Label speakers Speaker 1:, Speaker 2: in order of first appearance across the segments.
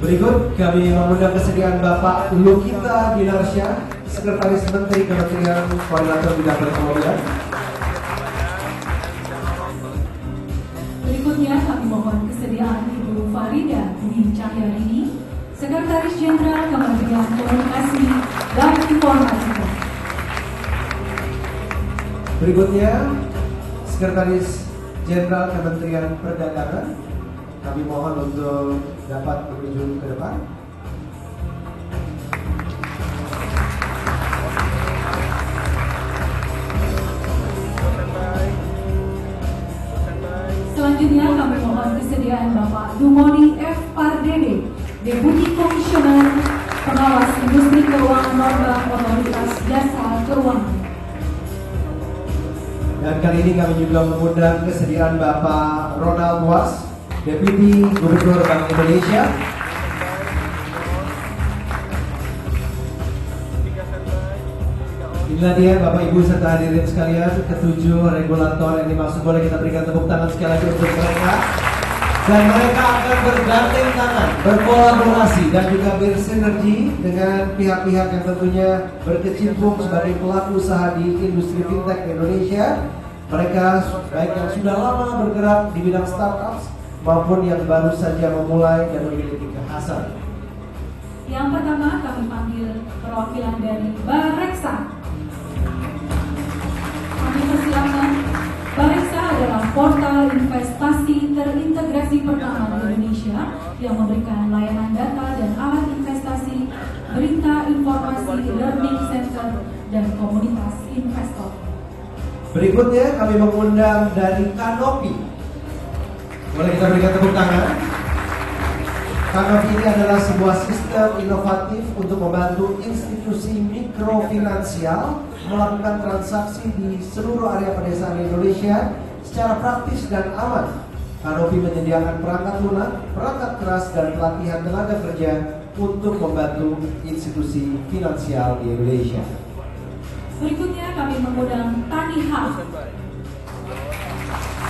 Speaker 1: Berikut kami mengundang kesediaan Bapak Lukita Dinarsya, Sekretaris Menteri Kementerian Koordinator Bidang Perekonomian.
Speaker 2: Berikutnya kami mohon kesediaan Ibu Farida Dwi Cahyarini, Sekretaris Jenderal Kementerian Komunikasi dan Informatika.
Speaker 1: Berikutnya Sekretaris Jenderal Kementerian Perdagangan. Kami mohon untuk dapat menuju ke depan.
Speaker 2: Selanjutnya kami mohon kesediaan Bapak Dumoni F. Pardede, Deputi Komisioner Pengawas Industri Keuangan Bank Otoritas Jasa Keuangan.
Speaker 1: Dan kali ini kami juga mengundang kesediaan Bapak Ronald Was, Deputi Gubernur Bank Indonesia. Inilah dia Bapak Ibu serta hadirin sekalian, ketujuh regulator yang dimaksud. Boleh kita berikan tepuk tangan sekali lagi untuk mereka. Dan mereka akan bergandeng tangan, berkolaborasi dan juga bersinergi dengan pihak-pihak yang tentunya berkecimpung sebagai pelaku usaha di industri fintech di Indonesia. Mereka baik yang sudah lama bergerak di bidang startups maupun yang baru saja memulai dan memiliki kekhasan.
Speaker 2: Yang pertama kami panggil perwakilan dari Bareksa. Kami persilakan. Bareksa adalah portal investasi terintegrasi pertama di Indonesia yang memberikan layanan data dan alat investasi, berita, informasi, learning center, dan komunitas investor.
Speaker 1: Berikutnya kami mengundang dari Kanopi. Boleh kita berikan tepuk tangan. Kanopi ini adalah sebuah sistem inovatif untuk membantu institusi mikrofinansial melakukan transaksi di seluruh area pedesaan Indonesia secara praktis dan aman. Kanopi menyediakan perangkat lunak, perangkat keras, dan pelatihan tenaga kerja untuk membantu institusi finansial di Indonesia.
Speaker 2: Berikutnya kami mengundang Tanihub.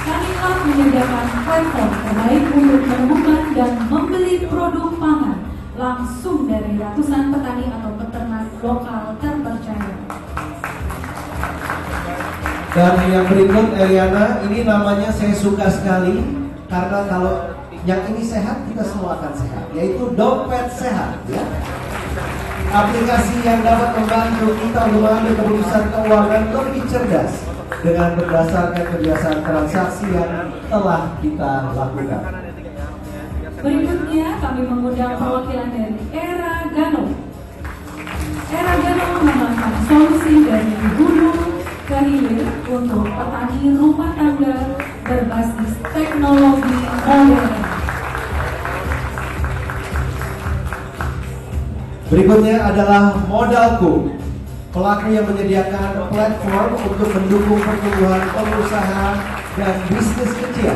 Speaker 2: Tanihub menyediakan platform terbaik untuk menemukan dan membeli produk pangan langsung dari ratusan petani atau peternak lokal terpercaya.
Speaker 1: Dan yang berikut Eliana, ini namanya saya suka sekali karena kalau yang ini sehat kita semua akan sehat, yaitu dompet sehat ya. Aplikasi yang dapat membantu kita untuk mengambil keputusan keuangan lebih cerdas dengan berdasarkan kebiasaan transaksi yang telah kita lakukan.
Speaker 2: Berikutnya kami mengundang perwakilan dari Era Gano. Era Gano mengembangkan solusi dari hulu ke hilir untuk petani rumah tangga berbasis teknologi modern.
Speaker 1: Berikutnya adalah Modalku, pelaku yang menyediakan platform untuk mendukung pertumbuhan pengusaha dan bisnis kecil,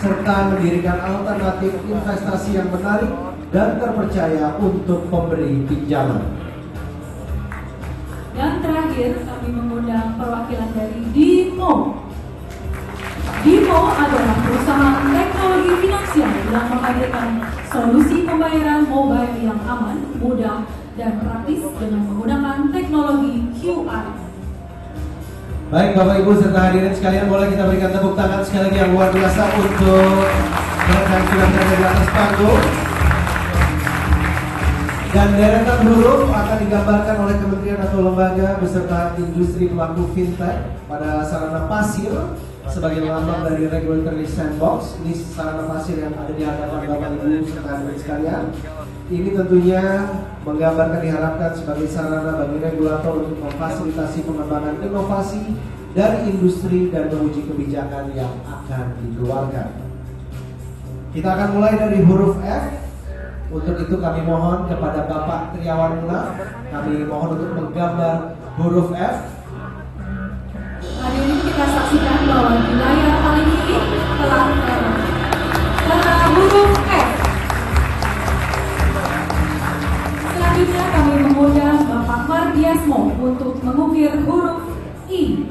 Speaker 1: serta mendirikan alternatif investasi yang menarik dan terpercaya untuk pemberi pinjaman.
Speaker 2: Dan terakhir kami mengundang perwakilan dari Dimo. Dimo adalah perusahaan teknologi finansial yang menghadirkan solusi pembayaran mobile yang aman, mudah, dan praktis dengan menggunakan teknologi QR.
Speaker 1: Baik Bapak Ibu serta hadirin sekalian, boleh kita berikan tepuk tangan sekali lagi yang luar biasa untuk mereka yang sudah berada di atas panggung. Dan deretan huruf akan digambarkan oleh kementerian atau lembaga beserta industri pelaku fintech pada sarana pasir sebagai lambang dari regulatory sandbox. Ini sarana pasir yang ada di hadapan Bapak Ibu serta hadirin sekalian. Ini tentunya menggambarkan diharapkan sebagai sarana bagi regulator untuk memfasilitasi pengembangan inovasi dari industri dan menguji kebijakan yang akan dikeluarkan. Kita akan mulai dari huruf F. Untuk itu kami mohon kepada Bapak Triawan Munaf, kami mohon untuk menggambar huruf F.
Speaker 2: Hadirin kita saksikan bahwa di layar paling kiri telah huruf F. Selanjutnya kami mengundang Bapak Mardiasmo untuk mengukir huruf I.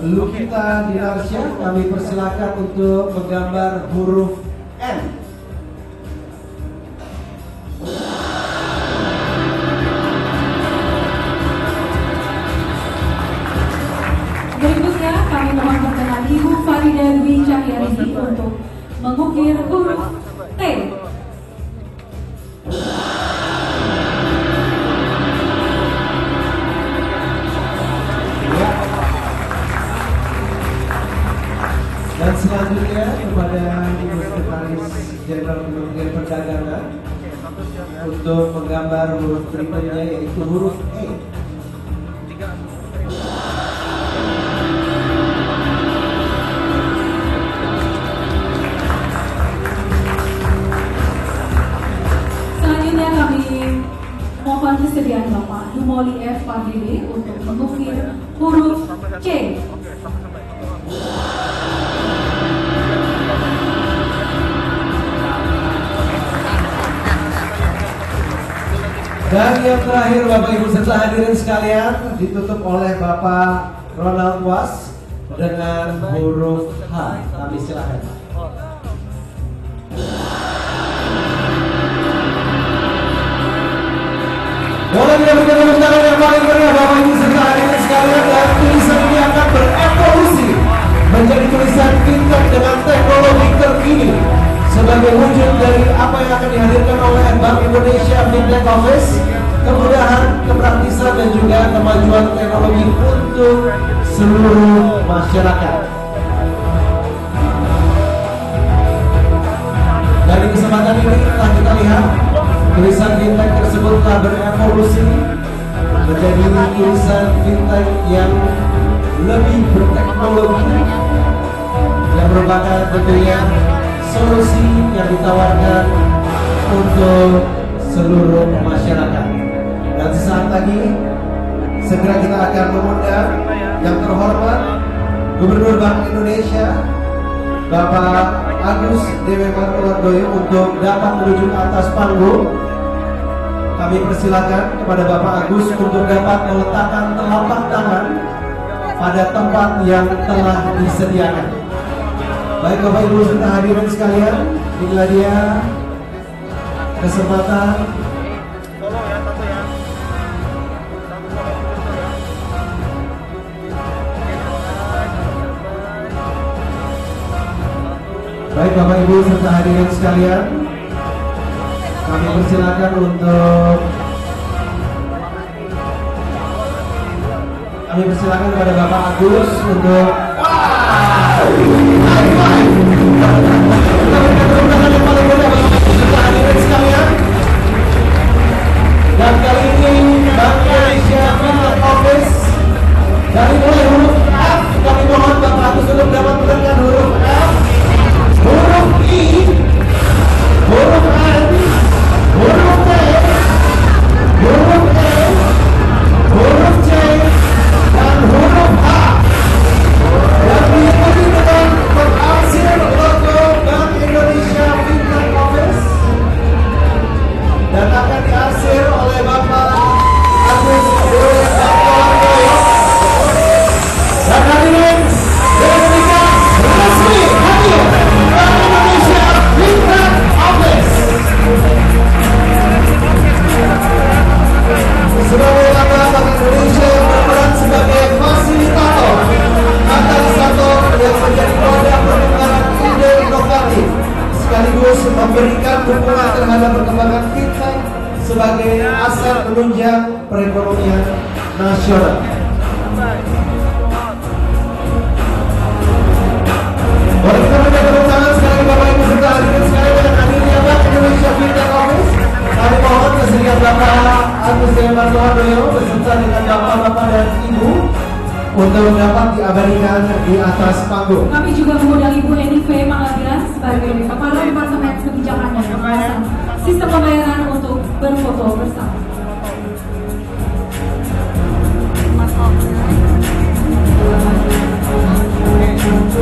Speaker 1: Lukita Dinarsya, kami persilakan untuk menggambar huruf N.
Speaker 2: Berikutnya kami mohon perkenan Ibu Farida Dwi Cahyani untuk mengukir huruf T.
Speaker 1: Dan selanjutnya kepada Ibu Sekretaris Jenderal Kementerian Perdagangan untuk menggambar huruf berikutnya yaitu huruf E.
Speaker 2: Selanjutnya kami mohon kesediaan Bapak Dumoli F. Fadili untuk mengukir huruf C.
Speaker 1: Dan yang terakhir Bapak Ibu serta hadirin sekalian ditutup oleh Bapak Ronald Was dengan huruf H. Kami silakan. Boleh kita berikan tepuk tangan yang paling meriah Bapak Ibu serta hadirin sekalian, dan tulisan ini akan berevolusi menjadi tulisan fintech dengan teknologi terkini sebagai wujud dari apa yang akan dihadirkan oleh Bank Indonesia Fintech Office, kemudahan, kepraktisan dan juga kemajuan teknologi untuk seluruh masyarakat. Dari kesempatan ini telah kita lihat tulisan fintech tersebut telah berevolusi menjadi tulisan fintech yang lebih berteknologi, yang merupakan tentunya solusi yang ditawarkan untuk seluruh masyarakat. Dan sesaat lagi segera kita akan mengundang yang terhormat Gubernur Bank Indonesia Bapak Agus Dewi Martowardoyo untuk dapat menuju ke atas panggung. Kami persilakan kepada Bapak Agus untuk dapat meletakkan telapak tangan pada tempat yang telah disediakan. Baik Bapak Ibu serta hadirin sekalian, inilah dia kesempatan Baik Bapak Ibu serta hadirin sekalian, kami persilakan untuk kepada Bapak Agus untuk dan kali ini Bank Indonesia Fintech Office dari mulai huruf F, kami mohon Bapak Agus untuk dapat menekan huruf F, huruf I, huruf N, huruf T, huruf E, huruf C, dan huruf H. Dan diikuti dengan pengarsir logo Bank Indonesia Fintech Office dan akan diarsir oleh Bapak Agus Dewi Martowardoyo. Dan hadirin replika resmi hadir Bank Indonesia Fintech Office. Sebagai lembaga Bank Indonesia yang berperan sebagai fasilitator, katalisator yang menjadi roda perkembangan ide inovatif, sekaligus memberikan dukungan terhadap perkembangan fintech sebagai aset penunjang perekonomian nasional. Boleh kita berikan tepuk tangan sekali lagi Bapak Ibu serta hadirin sekalian dengan hadirnya Bank Indonesia Fintech Office. Kami mohon kesediaan Bapak Agus Dewi Martowardoyo beserta dengan Bapak-Bapak dan Ibu untuk dapat diabadikan di atas panggung.
Speaker 2: Kami juga mengundang Ibu Eni V. Mangadian sebagai Kepala Departemen Kebijakan dan Pengawasan Sistem Pembayaran untuk berfoto bersama.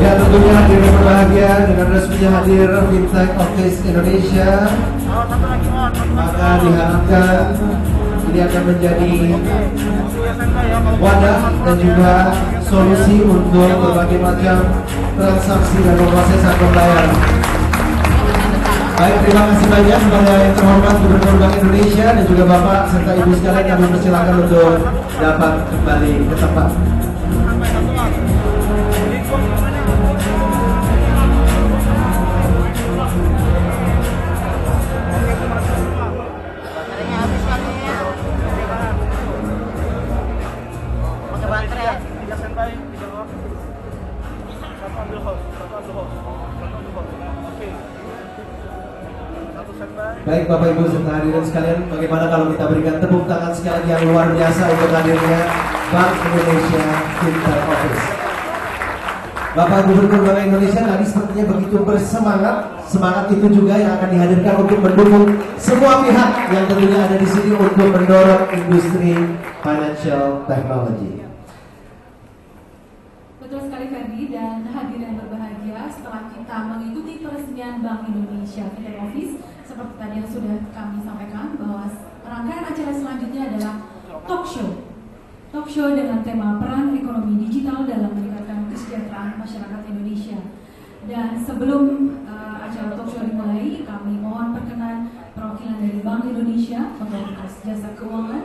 Speaker 1: Ya, tentunya hadirin berbahagia, dengan resminya hadir Fintech Office Indonesia, maka diharapkan Ini akan menjadi wadah dan juga solusi untuk berbagai macam transaksi dan pemrosesan pembayaran. Baik, terima kasih banyak kepada yang terhormat Gubernur Bank Indonesia dan juga Bapak serta Ibu sekalian, kami persilakan untuk dapat kembali ke tempat. Baik Bapak Ibu serta hadirin sekalian, bagaimana kalau kita berikan tepuk tangan sekali lagi yang luar biasa untuk hadirnya Bank Indonesia Fintech Office. Bapak Gubernur Bank Indonesia tadi sepertinya begitu bersemangat. Semangat itu juga yang akan dihadirkan untuk mendukung semua pihak yang tentunya ada di sini untuk mendorong industri financial technology.
Speaker 2: Betul sekali Ferdi dan hadirin yang berbahagia, setelah kita mengikuti peresmian Bank Indonesia Fintech Office, seperti tadi yang sudah kami sampaikan bahwa rangkaian acara selanjutnya adalah talk show. Talk show dengan tema peran ekonomi digital dalam meningkatkan kesejahteraan masyarakat Indonesia. Dan sebelum acara talk show dimulai, kami mohon perkenan perwakilan dari Bank Indonesia, Otoritas Jasa Keuangan,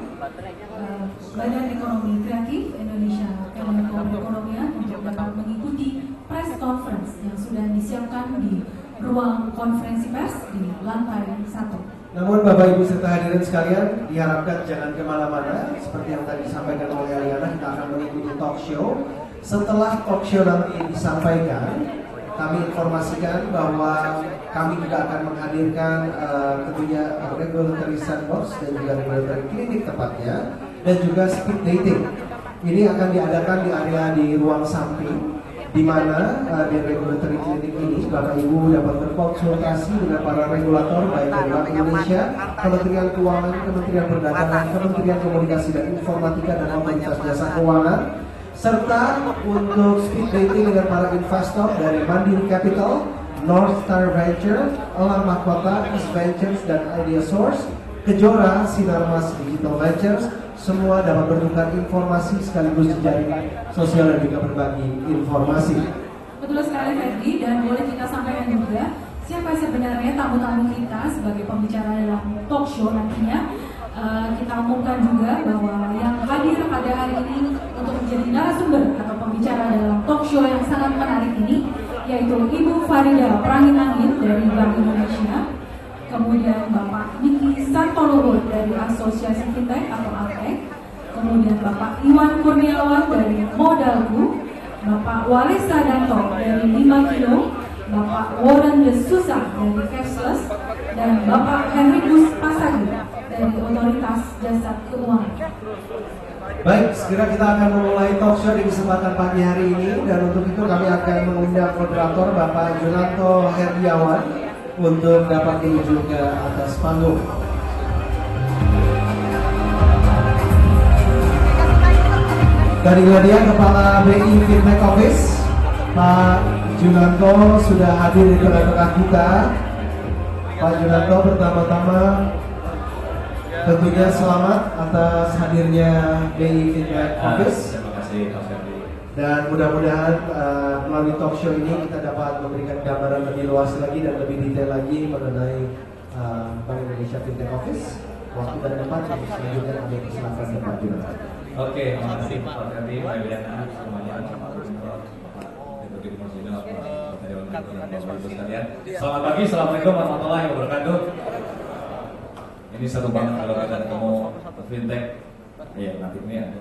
Speaker 2: Badan Ekonomi Kreatif Indonesia, Kemenko Perekonomian untuk dapat mengikuti press conference yang sudah disiapkan di ruang konferensi pers di lantai 1.
Speaker 1: Namun Bapak Ibu serta hadirin sekalian, diharapkan jangan kemana-mana. Seperti yang tadi disampaikan oleh Aliana, kita akan mengikuti talk show. Setelah talk show nanti disampaikan, kami informasikan bahwa kami juga akan menghadirkan tentunya regulatory sandbox dan juga regulatory klinik tepatnya, dan juga speed dating. Ini akan diadakan di area di ruang samping, di mana di regulatory clinic ini Bapak Ibu dapat berkonsultasi dengan para regulator baik dari Bank Indonesia, Kementerian Keuangan, Kementerian Perdagangan, Kementerian Komunikasi dan Informatika dan Otoritas Jasa Keuangan, serta untuk speed dating dengan para investor dari Mandiri Capital, North Star Venture, Elang Mahkota, East Ventures dan Idea Source, Kejora, Sinarmas Digital Ventures. Semua dapat bertukar informasi sekaligus jejaring sosial dan juga berbagi informasi.
Speaker 2: Betul sekali Ferdi, dan boleh kita sampaikan juga siapa sebenarnya tamu-tamu kita sebagai pembicara dalam talk show nantinya. Kita umumkan juga bahwa yang hadir pada hari ini untuk menjadi narasumber atau pembicara dalam talk show yang sangat menarik ini yaitu Ibu Farida Prangin-Angin dari Bank Indonesia, kemudian Bapak Niki Santoluhur dari Asosiasi Fintech atau AFTEC, kemudian Bapak Iwan Kurniawan dari Modalku, Bapak Walesa Danto dari 5 Kilo, Bapak Warren De Souza dari Cashless, dan Bapak Henrikus Pasagi dari Otoritas Jasa Keuangan.
Speaker 1: Baik, segera kita akan memulai talk show di kesempatan pagi hari ini, dan untuk itu kami akan mengundang moderator Bapak Junanto Herdiawan untuk dapat menuju ke atas panggung. Dari Gladia, Kepala BI Fintech Office, Pak Junanto sudah hadir di tengah-tengah kita. Pak Junanto, pertama-tama tentunya selamat atas hadirnya BI Fintech Office.
Speaker 3: Terima kasih Mas Ferdi.
Speaker 1: Dan mudah-mudahan melalui talk show ini kita dapat memberikan gambaran lebih luas lagi dan lebih detail lagi mengenai Bank Indonesia Fintech Office. Waktu dan tempat untuk selanjutnya kami persilakan ke Pak Junanto.
Speaker 3: Oke, terima kasih Pak Ferdi, Mbak Wiliana, semuanya. Deputi Komisioner, Pak Dewan Gubernur, Bapak Ibu sekalian. Selamat pagi, Assalamualaikum warahmatullahi wabarakatuh. Ini seru banget kalau kita ketemu fintech. Ya, nanti ini ada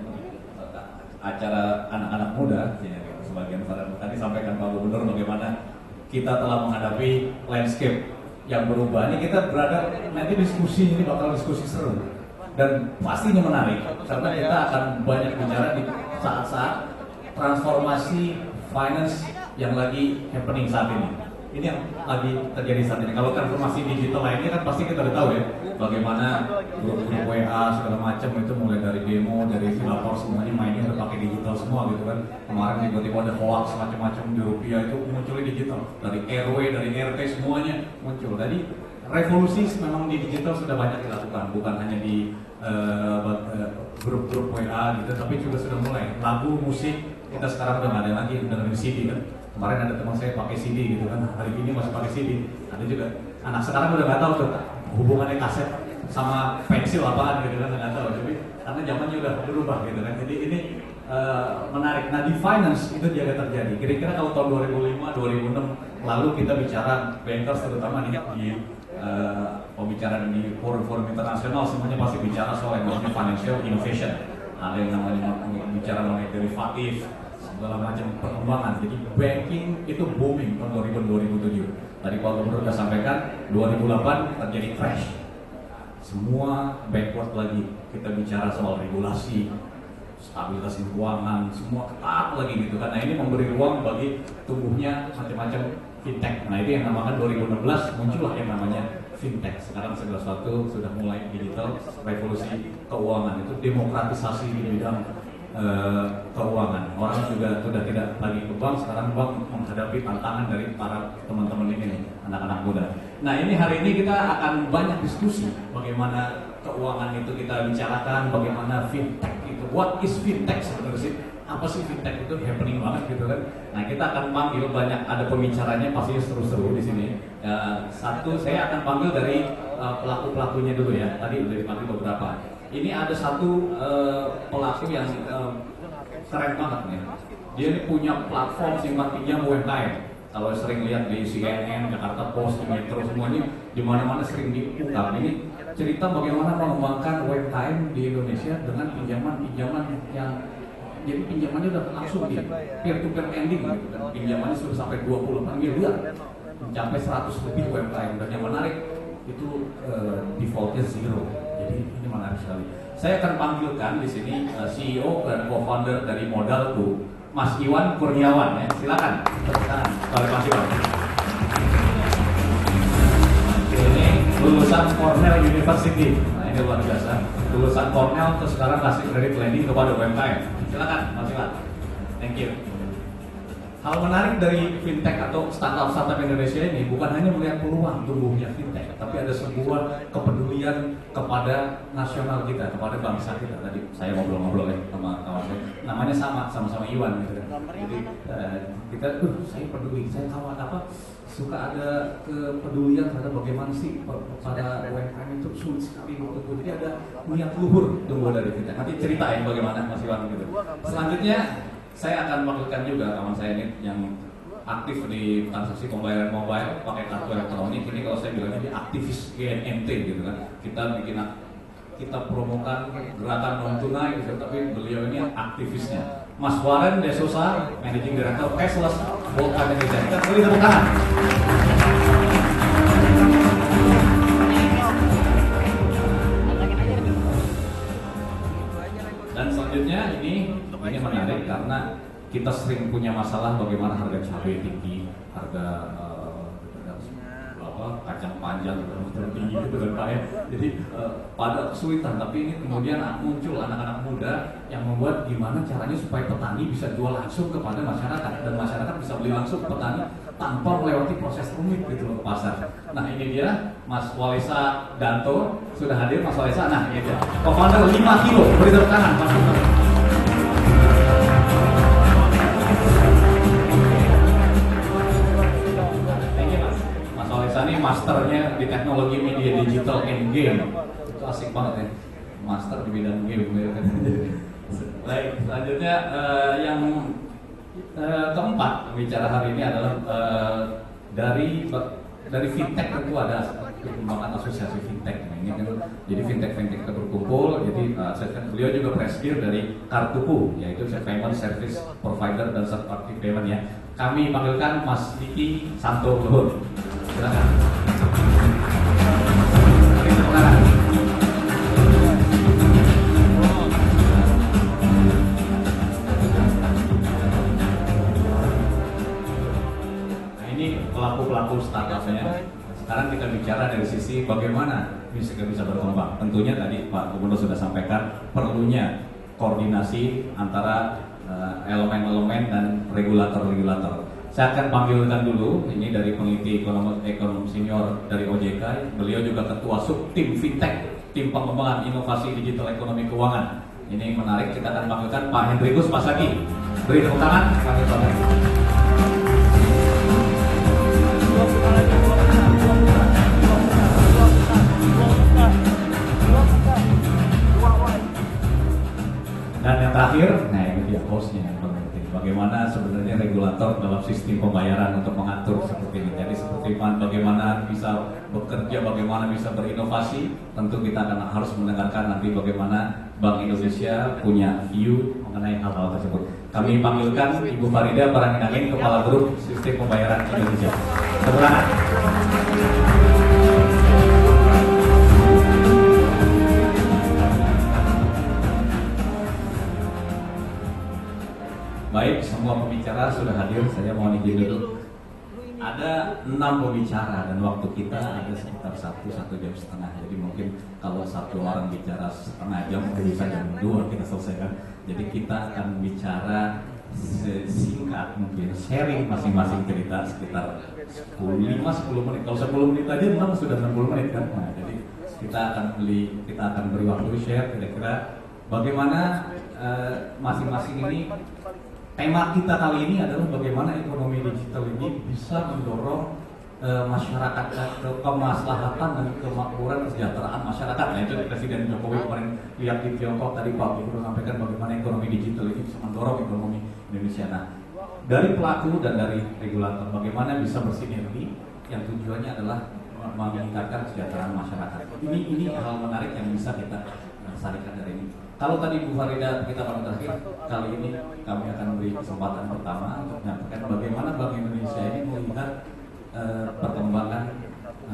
Speaker 3: acara anak-anak muda. Ya, sebagian tadi sampaikan Pak Gubernur bagaimana kita telah menghadapi landscape yang berubah. Ini kita berada nanti diskusi ini bakal diskusi seru dan pastinya menarik karena kita akan banyak bicara di saat-saat transformasi finance yang lagi happening saat ini. Ini yang lagi terjadi saat ini. Kalau transformasi digital lainnya kan pasti kita udah tahu ya, bagaimana grup-grup WA segala macam itu mulai dari demo, dari lapor semuanya mainnya udah pakai digital semua gitu kan. Kemarin tiba-tiba ada hoax macam-macam di rupiah itu munculnya digital, dari RW, dari RT semuanya muncul. Jadi revolusi memang di digital sudah banyak dilakukan, bukan hanya di grup-grup WA gitu, tapi juga sudah mulai lagu musik kita sekarang udah nggak ada lagi dengerin CD kan. Kemarin ada teman saya pakai CD gitu kan, hari ini masih pakai CD. Ada juga anak sekarang udah nggak tahu tuh hubungannya kaset sama pensil apaan gitu kan, nggak tahu. Jadi karena zamannya udah berubah gitu kan. Jadi ini menarik. Nah di finance itu juga terjadi. Kira-kira kalau tahun 2005, 2006 lalu kita bicara bankers terutama di pembicaraan di forum-forum internasional semuanya pasti bicara soal yang namanya financial innovation. Ada yang namanya bicara mengenai derivatif, segala macam perkembangan. Jadi banking itu booming tahun 2000-2007. Tadi Pak Gubernur sudah sampaikan 2008 terjadi crash. Semua backward lagi. Kita bicara soal regulasi, stabilitas keuangan, semua ketat lagi gitu kan. Nah ini memberi ruang bagi tumbuhnya macam-macam fintech. Nah itu yang namakan 2016 muncullah yang namanya fintech. Sekarang segala sesuatu sudah mulai digital, revolusi keuangan itu demokratisasi di bidang keuangan. Orang juga sudah tidak lagi ke bank, sekarang bank menghadapi tantangan dari para teman-teman ini nih, anak-anak muda. Nah ini hari ini kita akan banyak diskusi bagaimana keuangan itu kita bicarakan, bagaimana fintech itu, what is fintech sebenarnya sih? Apa sih fintech itu, happening banget gitu kan. Nah kita akan panggil banyak, ada pembicaranya pastinya seru-seru di sini. Satu saya akan panggil dari pelaku-pelakunya dulu ya. Tadi udah dipanggil beberapa. Ini ada satu pelaku yang keren banget nih. Dia ini punya platform simpan pinjam UMKM. Kalau sering lihat di CNN, Jakarta Post, di Metro semuanya, di mana-mana sering diungkap. Ini cerita bagaimana mengembangkan UMKM di Indonesia dengan pinjaman-pinjaman yang jadi pinjamannya udah langsung di peer-to-peer lending gitu kan. Pinjamannya sudah sampai 28 miliar, mencapai 100 lebih UMKM. Dan yang menarik itu defaultnya zero. Jadi ini menarik sekali. Saya akan panggilkan di sini CEO dan co-founder dari Modalku, Mas Iwan Kurniawan ya. Silakan. Terima kasih Pak. Ini lulusan Cornell University. Nah ini luar biasa. Lulusan Cornell terus sekarang kasih kredit lending kepada UMKM. Silakan Mas Iwan. Thank you. Hal menarik dari fintech atau startup Indonesia ini bukan hanya melihat peluang tumbuhnya fintech, tapi ada sebuah kepedulian kepada nasional kita, kepada bangsa kita. Tadi saya ngobrol-ngobrol ya sama kawan saya, namanya sama-sama Iwan gitu kan. Jadi kita, saya peduli, saya kawan apa, suka ada kepedulian terhadap bagaimana sih pada UMKM itu sulit sekali untuk tumbuh. Jadi ada niat luhur tumbuh dari fintech. Nanti ceritain bagaimana Mas Iwan gitu. Selanjutnya saya akan panggilkan juga kawan saya ini yang aktif di transaksi pembayaran mobile pakai kartu elektronik. Ini kalau saya bilangnya di aktivis GNMT gitu kan. Kita promokan gerakan non tunai gitu, tapi beliau ini aktivisnya. Mas Warren De Souza, Managing Director Cashless Volcan Indonesia. Kita beri tepuk tangan. Dan selanjutnya ini menarik karena kita sering punya masalah bagaimana harga cabai tinggi, harga kacang panjang tinggi gitu kan Pak ya. Jadi pada kesulitan, tapi ini kemudian muncul anak-anak muda yang membuat gimana caranya supaya petani bisa jual langsung kepada masyarakat dan masyarakat bisa beli langsung ke petani tanpa melewati proses rumit gitu loh ke pasar. Nah ini dia Mas Walesa Danto sudah hadir. Mas Walesa, nah ini dia co-founder 5 kilo, beri tepuk tangan Mas. Ini masternya di teknologi media digital and game. Itu asik banget ya, master di bidang game. Baik, selanjutnya yang keempat bicara hari ini adalah dari fintech. Tentu ada perkembangan asosiasi fintech. Ini kan jadi fintech kita berkumpul. Jadi beliau juga presidir dari Kartuku, yaitu payment service provider dan third party payment ya. Kami panggilkan Mas Diki Santo Luhur. Silakan. Nah ini pelaku-pelaku startupnya. Sekarang kita bicara dari sisi bagaimana bisa berkembang. Tentunya tadi Pak Gubernur sudah sampaikan perlunya koordinasi antara elemen-elemen dan regulator. Saya akan panggilkan dulu, ini dari peneliti ekonom senior dari OJK, beliau juga ketua sub tim fintech tim pengembangan inovasi digital ekonomi keuangan. Ini menarik, kita akan panggilkan Pak Hendrikus Pasaki. Beri tepuk tangan, panggil Pak Hendrikus. Dan yang terakhir, nah ini dia hostnya yang penting. Bagaimana sebenarnya regulator dalam sistem pembayaran untuk mengatur seperti ini. Jadi seperti bagaimana bisa bekerja, bagaimana bisa berinovasi. Tentu kita akan harus mendengarkan nanti bagaimana Bank Indonesia punya view mengenai hal-hal tersebut. Kami panggilkan Ibu Farida Parangin, Kepala Grup Sistem Pembayaran Indonesia. Tepuk tangan. Baik, semua pembicara sudah hadir. Saya mohon izin dulu. Ada 6 pembicara dan waktu kita ada sekitar 1 jam setengah. Jadi mungkin kalau satu orang bicara setengah jam mungkin bisa jam 2 kita selesaikan. Jadi kita akan bicara singkat, mungkin sharing masing-masing cerita sekitar 5-10 menit. Kalau 10 menit aja memang sudah 60 menit kan. Nah, jadi kita akan beri waktu share kira-kira bagaimana masing-masing ini. Tema kita kali ini adalah bagaimana ekonomi digital ini bisa mendorong masyarakat ke kemaslahatan dan kemakmuran kesejahteraan masyarakat. Nah, itu Presiden Jokowi kemarin lihat di Tiongkok tadi Pak Ibu sampaikan bagaimana ekonomi digital ini bisa mendorong ekonomi Indonesia. Nah, dari pelaku dan dari regulator bagaimana bisa bersinergi yang tujuannya adalah meningkatkan kesejahteraan masyarakat. Ini hal menarik yang bisa kita saringkan dari ini. Kalau tadi Bu Farida kita pada terakhir, kali ini kami akan beri kesempatan pertama untuk menyampaikan bagaimana Bank Indonesia ini melihat perkembangan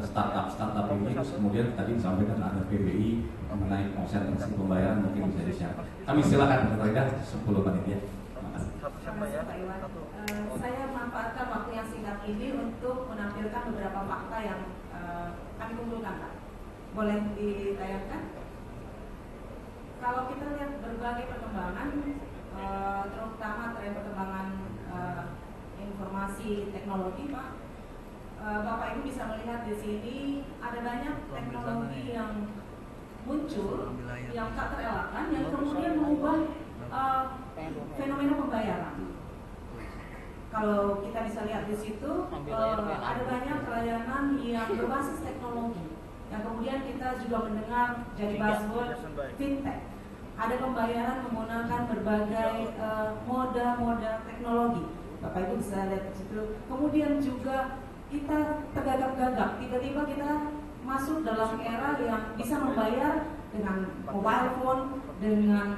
Speaker 3: startup ini. Terus kemudian tadi disampaikan ada PBI mengenai konsentrasi pembayaran, mungkin bisa di-share. Kami silakan Bu Farida 10 menit ya.
Speaker 4: Terima kasih Pak Iwan. Saya memanfaatkan waktu yang singkat ini untuk menampilkan beberapa fakta yang kami kumpulkan, Pak. Boleh ditayangkan? Kalau kita lihat berbagai perkembangan, terutama tren perkembangan informasi teknologi, Pak, Bapak Ibu bisa melihat di sini ada banyak teknologi yang muncul yang tak terelakkan, yang kemudian mengubah fenomena pembayaran. Kalau kita bisa lihat di situ, ada banyak pelayanan yang berbasis teknologi. Yang kemudian kita juga mendengar jadi buzzword fintech. Ada pembayaran menggunakan berbagai moda teknologi. Bapak Ibu bisa lihat di situ. Kemudian juga kita tergagap-gagap. Tiba-tiba kita masuk dalam era yang bisa membayar dengan mobile phone, dengan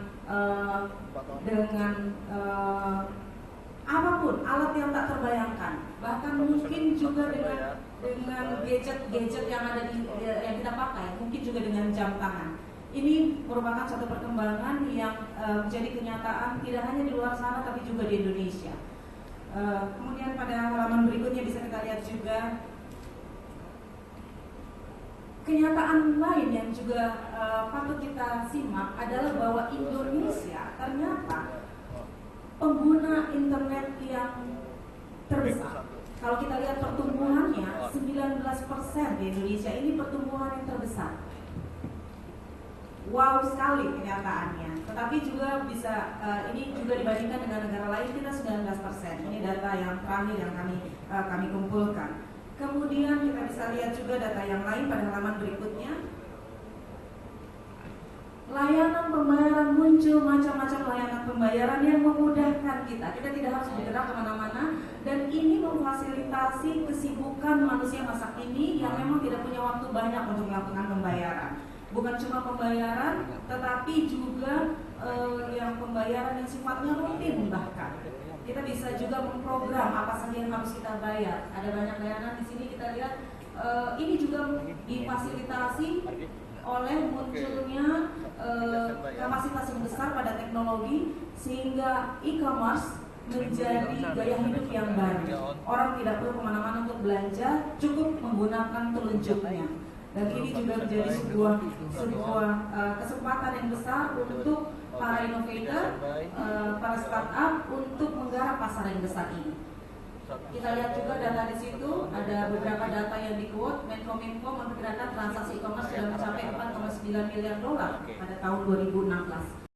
Speaker 4: apapun alat yang tak terbayangkan. Bahkan mungkin juga dengan gadget yang ada yang kita pakai, mungkin juga dengan jam tangan. Ini merupakan satu perkembangan yang menjadi kenyataan tidak hanya di luar sana tapi juga di Indonesia. Kemudian pada halaman berikutnya bisa kita lihat juga kenyataan lain yang juga patut kita simak adalah bahwa Indonesia ternyata pengguna internet yang terbesar. Kalau kita lihat pertumbuhannya 19% di Indonesia, ini pertumbuhan yang terbesar. Wow sekali kenyataannya. Tetapi juga bisa ini juga dibandingkan dengan negara lain kita 19%. Ini data yang terakhir yang kami kumpulkan. Kemudian kita bisa lihat juga data yang lain pada halaman berikutnya. Layanan pembayaran muncul, macam-macam layanan pembayaran yang memudahkan kita. Kita tidak harus bergerak kemana-mana, dan ini memfasilitasi kesibukan manusia masa kini yang memang tidak punya waktu banyak untuk melakukan pembayaran. Bukan cuma pembayaran, tetapi juga yang pembayaran yang sifatnya rutin bahkan. Kita bisa juga memprogram apa saja yang harus kita bayar. Ada banyak layanan di sini kita lihat. Ini juga difasilitasi oleh munculnya kapasitas yang besar pada teknologi, sehingga e-commerce menjadi gaya hidup yang baru. Orang tidak perlu kemana-mana untuk belanja, cukup menggunakan telunjuknya. Dan ini juga menjadi sebuah kesempatan yang besar untuk para innovator, para startup untuk menggarap pasar yang besar ini. Kita lihat juga data di situ, ada beberapa data yang di quote. Menkominfo memperkirakan transaksi e-commerce sudah mencapai $4,9 miliar pada tahun 2016.